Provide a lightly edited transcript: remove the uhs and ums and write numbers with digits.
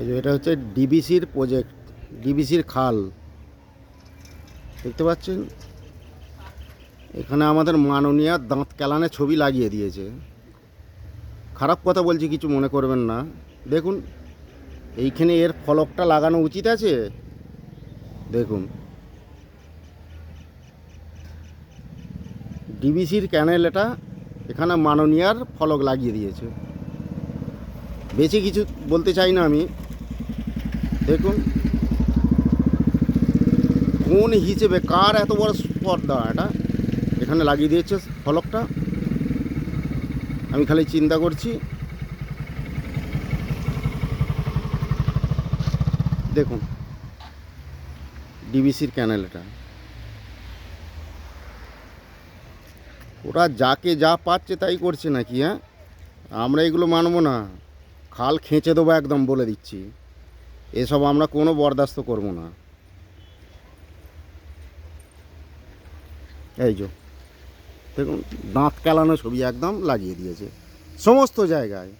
এই যে এটা হচ্ছে ডিবিসির প্রজেক্ট, ডিবিসির খাল দেখতে পাচ্ছেন। এখানে আমাদের মাননীয় দাঁত কেলানে ছবি লাগিয়ে দিয়েছে। খারাপ কথা বলছি, কিছু মনে করবেন না। দেখুন এইখানে এর ফলকটা লাগানো উচিত আছে। দেখুন ডিবিসির ক্যানেল, এটা এখানে মাননীয়ার ফলক লাগিয়ে দিয়েছে। বেশি কিছু বলতে চাই না আমি। দেখুন কোন হিসেবে কার এত বড় স্পর্ধা এটা এখানে লাগিয়ে দিয়েছে ফলকটা, আমি খালি চিন্তা করছি। দেখুন ডিবিসির ক্যানেল, এটা ওরা যাকে যা পাচ্ছে তাই করছে নাকি? হ্যাঁ, আমরা এগুলো মানবো না। খাল খেঁচে দেবো একদম, বলে দিচ্ছি। এসব আমরা কোনো বরদাস্ত করব না। এই যে দেখুন দাঁত কেলানো ছবি একদম লাগিয়ে দিয়েছে সমস্ত জায়গায়।